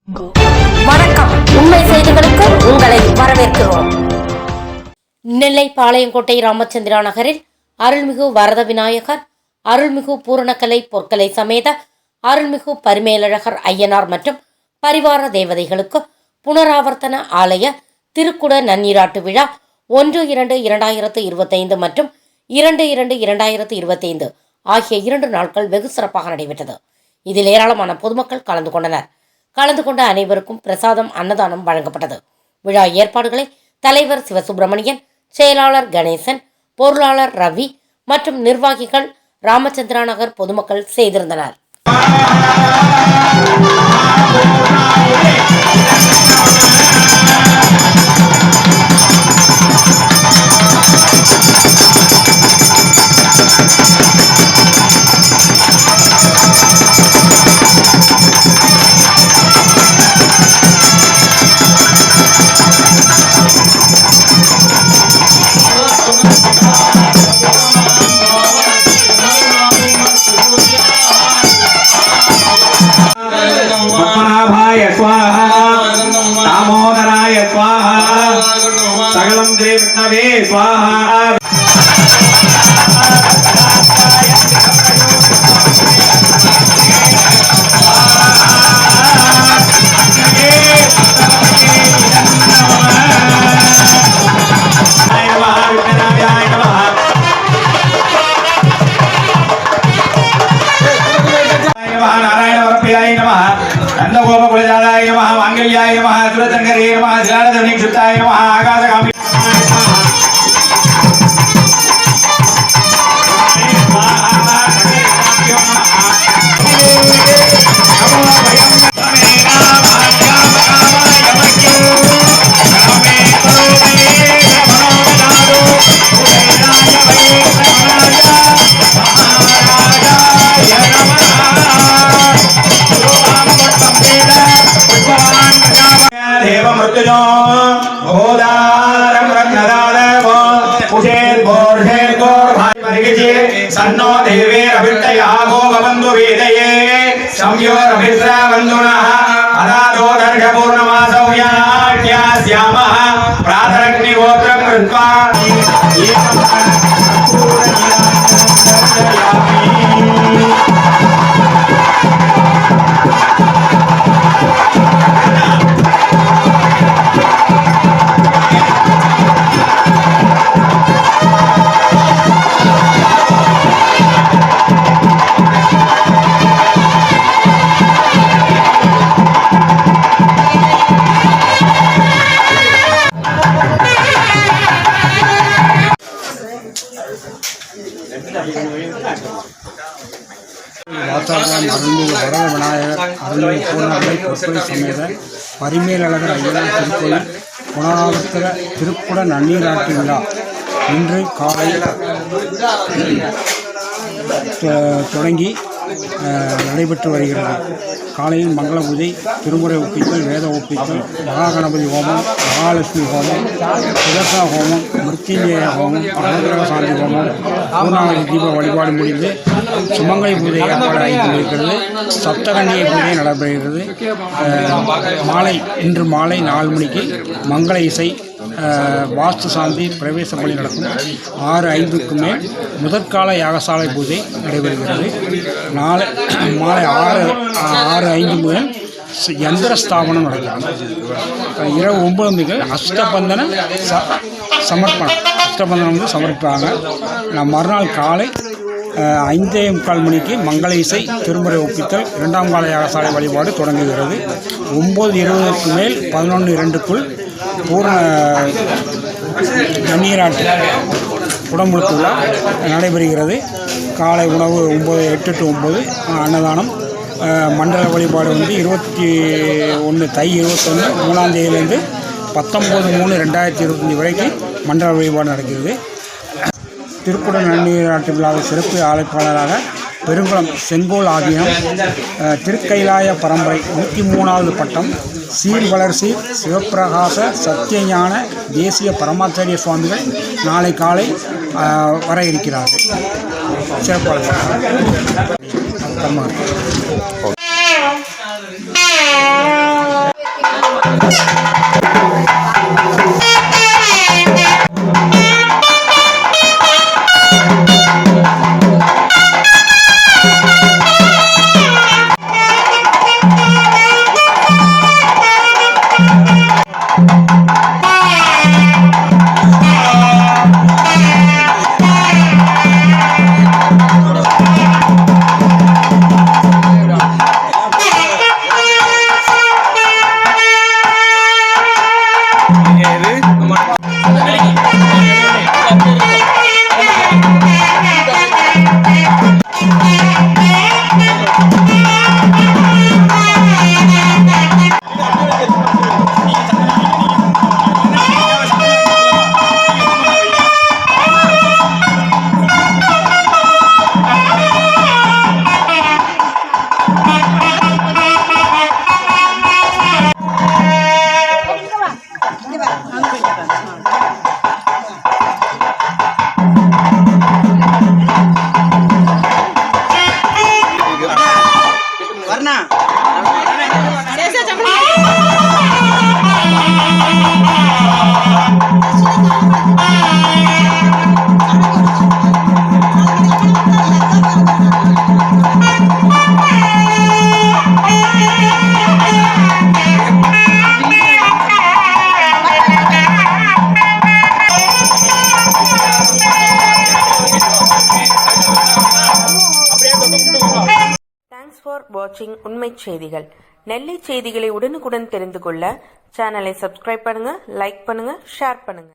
வணக்கம். உண்மை செய்திகளுக்கு உங்களை வரவேற்கிறோம். நெல்லை பாளையங்கோட்டை ராமச்சந்திரா நகரில் அருள்மிகு வரத விநாயகர், அருள்மிகு பூரணக்கலை பொற்கலை சமேத அருள்மிகு பரிமேலழகர் ஐயனார் மற்றும் பரிவார தேவதைகளுக்கு புனராவர்த்தன ஆலய திருக்குட நன்னீராட்டு விழா 1-2-2025 மற்றும் 2-2-2025 ஆகிய 2 நாட்கள் வெகு சிறப்பாக நடைபெற்றது. இதில் ஏராளமான பொதுமக்கள் கலந்து கொண்டனர். கலந்து கொண்ட அனைவருக்கும் பிரசாதம், அன்னதானம் வழங்கப்பட்டது. விழா ஏற்பாடுகளை தலைவர் சிவசுப்பிரமணியன், செயலாளர் கணேசன், பொருளாளர் ரவி மற்றும் நிர்வாகிகள் ராமச்சந்திரா நகர் பொதுமக்கள் செய்திருந்தனர். दामोदराय स्वाहा सकलं श्री विष्णवे स्वाहा। नंदगोपकुलजाताय नमः, मांगल्याय नमः, सुरतंकरे नमः, श्रीराधवनिक्षुप्ताय नमः, आकाशकामी सन्नो देवेरभिष्टयागो भवन्तु वेदये संयोरभिश्रावन्तुनः अदादो दर्घपूर्णमासौ याज्ञास्यामः प्रातरग्निगोत्रं कृत्वा வாத்தாளன் அருள்மிகு வரத விநாயகர், அருள்மிகு பூரணக்கலை பொற்கலை சமேத பரிமேலழகர் ஐயனார் திருக்கோயில் புனராவர்த்தன திருக்குட நன்னீராட்டு விழா இன்று காலை தொடங்கி நடைபெற்று வருகிறது. காலையில் மங்கள பூஜை, திருமுறை ஒப்பித்தல், வேத ஒப்பித்தல், மகாகணபதி ஹோமம், மகாலட்சுமி ஹோமம், சுதர்சா ஹோமம், மிருத்யுஞ்சய ஹோமம், அனுகிரக சாந்தி ஹோமம், பூர்ணாவதி தீப வழிபாடு முடிந்து சுமங்கலி பூஜை ஏற்பாடு கொண்டிருக்கிறது. சப்தகன்னிகை பூஜை நடைபெறுகிறது. இன்று மாலை 4 மணிக்கு மங்கள இசை, வாஸ்து சாந்தி, பிரவேச பலி நடக்கும். 6:05க்கு மேல் முதற்கால யாகசாலை பூஜை நடைபெறுகிறது. நாளை மாலை 6:05 முதல் யந்திர ஸ்தாபனம் நடக்கிறது. இரவு 9 மணிக்கு அஷ்டபந்தன சமர்ப்பணம், அஷ்டபந்தனம் சமர்ப்பிப்பாங்க. மறுநாள் காலை 5:45 மணிக்கு மங்கள இசை, திருமுறை ஒப்பித்தல், 2ஆம் கால யாகசாலை வழிபாடு தொடங்குகிறது. 9:20க்கு மேல் 11:02க்குள் பூர்ண நன்னீராட்டு குடமுழுக்கு விழா நடைபெறுகிறது. காலை உணவு 8 to 9 அன்னதானம். மண்டல வழிபாடு 21 தை 21 3ஆம் தேதியிலிருந்து 19/3/2025 வரைக்கும் மண்டல வழிபாடு நடக்கிறது. திருக்குட நன்னீராட்டு விழாவில் சிறப்பு அழைப்பாளராக பெருங்குளம் செங்கோல் ஆதீனம் திருக்கைலாய பரம்பரை 103வது பட்டம் சீர்வளர்சீர் சிவப்பிரகாச சத்தியஞான தேசிய பரமாச்சாரிய சுவாமிகள் நாளை காலை வர இருக்கிறார்கள். சிறப்பாக தேங்க்ஸ் ஃபார் வாட்சிங் உண்மை செய்திகள். நெல்லை செய்திகளை உடனுக்குடன் தெரிந்து கொள்ள சேனலை சப்ஸ்கிரைப் பண்ணுங்க, லைக் பண்ணுங்க, ஷேர் பண்ணுங்க.